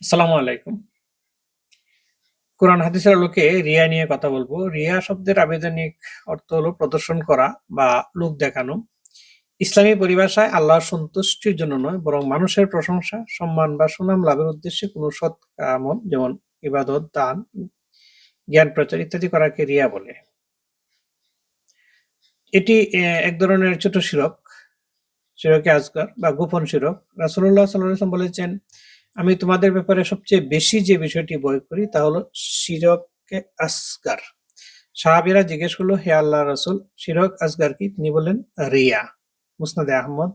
আসসালামু আলাইকুম। কোরআন হাদিসের আলোকে রিয়া নিয়ে কথা বলবো। রিয়া শব্দের আবেদনিক অর্থ হলো প্রদর্শন করা বা লোক দেখানো। ইসলামী পরিভাষায় আল্লাহর সন্তুষ্টির জন্য নয়, বরং মানুষের প্রশংসা, সম্মান বা সুনাম লাভের উদ্দেশ্যে কোনো সৎ আমল যেমন ইবাদত, দান, জ্ঞান প্রচার ইত্যাদি করাকে রিয়া বলে। এটি এক ধরনের ছোট শিরক, শিরকে আসগর বা গোপন শিরক। রাসূলুল্লাহ সাল্লাল্লাহু আলাইহি ওয়াসাল্লাম বলেছেন, আমি তোমাদের ব্যাপারে সবচেয়ে বেশি যে বিষয়টি ভয় করি তা হলো শিরকে আসগর। সাহাবীরা জিজ্ঞেস করলো, হে আল্লাহর রাসূল, শিরক আসগর কি? তিনি বললেন, রিয়া। মুসনাদে আহমদ,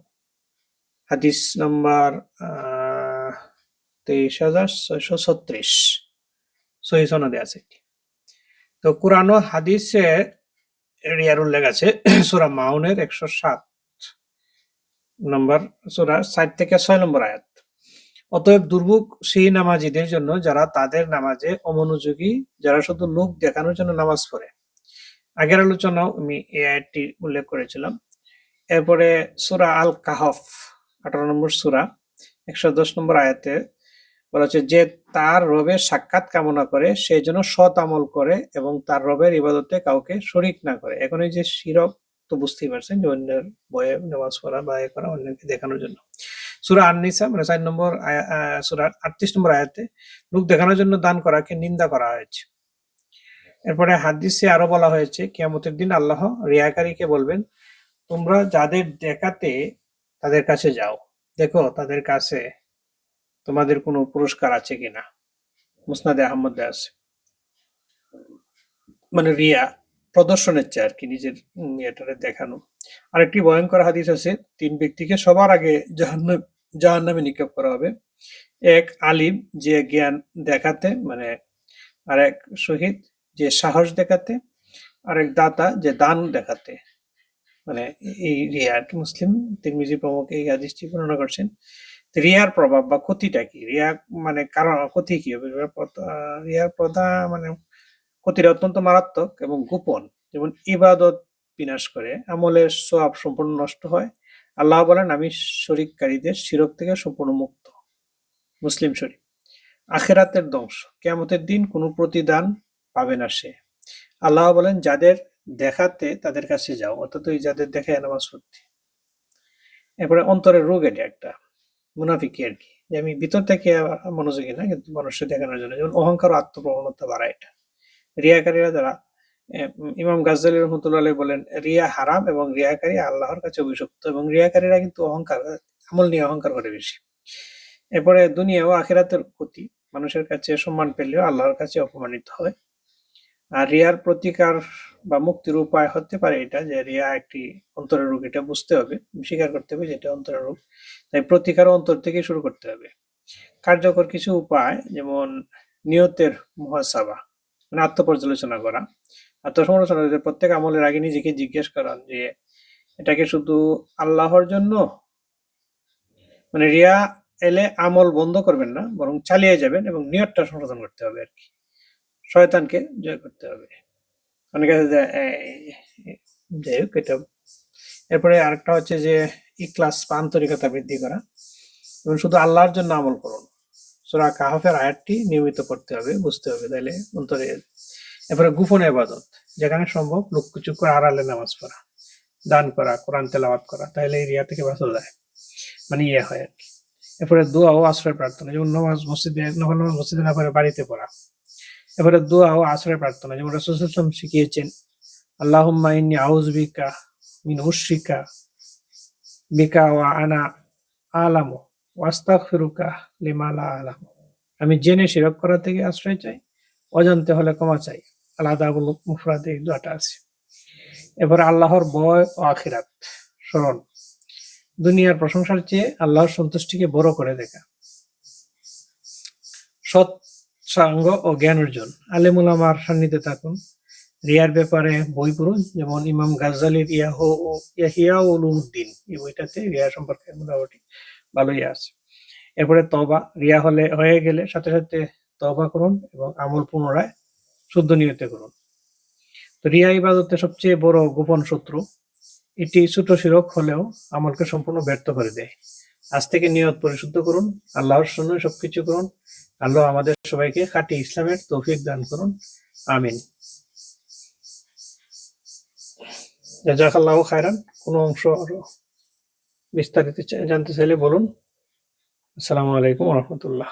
হাদিস নম্বর ২৩,৬৩৬, সহিহ সনদে আছে এটি। তো কুরআন ও হাদিসে রিয়ার উল্লেখ আছে সূরা মাউনের ১০৭ নম্বর সূরা ৬০ থেকে ৬ নম্বর আয়াত। অতএব দুর্ভোগ সেই নামাজীদের জন্য যারা তাদের নামাজে অমনোযোগী, যারা শুধু লোক দেখানোর জন্য নামাজ পড়ে। আগের আলোচনাও আমি এই আয়াতটি উল্লেখ করেছিলাম। এরপরে সূরা আল কাহফ ১৮ নম্বর সূরা ১১০ নম্বর আয়াতে বলা হচ্ছে যে তার রবের সাক্ষাৎ কামনা করে সে যেন সৎ আমল করে এবং তার রবের ইবাদতে কাউকে শরীক না করে। এখন এই যে শিরক তো বুঝতেই পারছেন যে অন্যের ভয়ে নামাজ পড়া বা এ করা, অন্যকে দেখানোর জন্য। সূরা আন-নিসা মানে ৪ নম্বর সূরার ৩৮ নম্বর আয়াতে লোক দেখানোর জন্য দান করাকে নিন্দা করা হয়েছে। এরপরে হাদিসে আরো বলা হয়েছে কিয়ামতের দিন আল্লাহ রিয়াকারীকে বলবেন, তোমরা যাদের দেখাতে তাদের কাছে যাও, দেখো তাদের কাছে তোমাদের কোনো পুরস্কার আছে কিনা। মুসনাদে আহমদে আছে। মানে রিয়া প্রদর্শনের চেয়ে আর কি, নিজের ইয়েটারে দেখানো। আরেকটি ভয়ঙ্কর হাদিস আছে, ৩ ব্যক্তিকে সবার আগে জাহান্নামে নিক্ষেপ করা হবে। এক আলিম যে জ্ঞান দেখাতে মানে, আরেক শহীদ যে সাহস দেখাতে, আরেক দাতা যে দান দেখাতে। মানে এই রিয়া আর কি। মুসলিম, তিরমিজি প্রমুখ এই হাদিসটি বর্ণনা করছেন। রিয়ার প্রভাব বা ক্ষতিটা কি? রিয়া মানে কারণ ক্ষতি কি হবে? রিয়ার প্রধান মানে ক্ষতিটা অত্যন্ত মারাত্মক এবং গোপন। যেমন ইবাদত বিনাশ করে, আমলের সওয়াব সম্পূর্ণ নষ্ট হয়। আল্লাহ বলেন, আমি শরিককারীদের শিরক থেকে সম্পূর্ণ মুক্ত। মুসলিম শরীফ। আখিরাতের ধ্বংস, কিয়ামতের দিন কোনো প্রতিদান পাবে না সে। আল্লাহ বলেন, যাদের দেখাতে তাদের কাছে যাও, অর্থাৎ ওই যাদের দেখে নামাজ পড়তে। এরপরে অন্তরের রোগ, এটা একটা মুনাফিকি আর কি, যে আমি ভিতর থেকে মনোযোগী না, কিন্তু মানুষকে দেখানোর জন্য। যেমন অহংকার ও আত্মপ্রবণতা বাড়ায় এটা। রিয়াকারীরা যারা, ইমাম গাজ্জালী রহমতুল্লাহ আলাইহি বলেন, রিয়া হারাম এবং রিয়াকারী আল্লাহর কাছে অভিশপ্ত। এবং রিয়াকারীরা কিন্তু অহংকার, আমল নিয়ে অহংকার করে বেশি। এরপরে দুনিয়া ও আখিরাতের ক্ষতি, মানুষের কাছে সম্মান পেলেও আল্লাহর কাছে অপমানিত হয়। আর রিয়ার প্রতিকার বা মুক্তির উপায় হতে পারে এটা, যে রিয়া একটি অন্তরের রোগ, এটা বুঝতে হবে, স্বীকার করতে হবে যেটা অন্তরের রোগ। তাই প্রতিকার অন্তর থেকে শুরু করতে হবে। কার্যকর কিছু উপায়, যেমন নিয়তের মুহাসাবা মানে আত্মপর্যালোচনা করা, আত্মসমালোচনা, প্রত্যেক আমলের আগে নিজেকে জিজ্ঞেস করা যে এটা কি শুধু আল্লাহর জন্য। মানে রিয়া এলে আমল বন্ধ করবেন না, বরং চালিয়ে যাবেন এবং নিয়তটা সংশোধন করতে হবে আর কি। শয়তানকে জয় করতে হবে। অনেকে যাই হোক এটা। এরপরে আরেকটা হচ্ছে যে ইখলাস বা আন্তরিকতা বৃদ্ধি করা এবং শুধু আল্লাহর জন্য আমল করুন। সূরা কাহফের আয়াতটি নিয়মিত পড়তে হবে, বুঝতে হবে, তাইলে অন্তরে। এরপরে গোপন ইবাদত, যেখানে সম্ভব লুকচুপ করে আড়ালে নামাজ পড়া, দান করা, কোরআন তেলাওয়াত করা, তাহলে এই রিয়া থেকে বাঁচা যায়, মানে ইয়ে হয় আর কি। এরপরে দোয়া ও আশ্রয় প্রার্থনা, যেমন নফল নামাজ মসজিদে না পড়ে বাড়িতে পড়া। এরপরে দোয়া ও আশ্রয় প্রার্থনা, যেমন রাসূল সাল্লাল্লাহু আলাইহি ওয়াসাল্লাম শিখিয়েছেন, আল্লাহুম্মা ইন্নী আউযু বিকা মিন উশরিকা বিকা ওয়া আনা আলামু ওয়া আস্তাগফিরুকা লিমা লা আলামু। আমি জেনে শিরক করা থেকে আশ্রয় চাই, অজান্তে হলে ক্ষমা চাই। আল আদাবুল মুফরাদে এই দোয়াটা আছে। এরপরে আল্লাহর ভয় ও আখিরাত স্মরণ, দুনিয়ার প্রশংসার চেয়ে আল্লাহর সন্তুষ্টিকে বড় করে দেখা। সৎ সঙ্গ ও জ্ঞান অর্জন, আলেম উলামার সান্নিধ্যে থাকুন। রিয়ার ব্যাপারে বই পড়ুন, যেমন ইমাম গাজ্জালীর ইহয়া উলুমউদ্দিন, এই বইটাতে রিয়া সম্পর্কে মোটামুটি ভালোই আছে। এরপরে তওবা, রিয়া হয়ে গেলে সাথে সাথে তওবা করুন এবং আমল পুনরায় শুদ্ধ নিয়তে করুন। তো রিয়া ইবাদতের সবচেয়ে বড় গোপন শত্রু। এটি ছোট শিরক হলেও আমলকে সম্পূর্ণ ব্যর্থ করে দেয়। আজ থেকে নিয়ত পরিশুদ্ধ করুন, আল্লাহর জন্য সবকিছু করুন। আল্লাহ আমাদের সবাইকে খাঁটি ইসলামের তৌফিক দান করুন, আমিন। জাযাকাল্লাহু খায়রান। কোনো অংশ আরো বিস্তারিত জানতে চাইলে বলুন। আসসালামু আলাইকুম ওয়া রাহমাতুল্লাহ।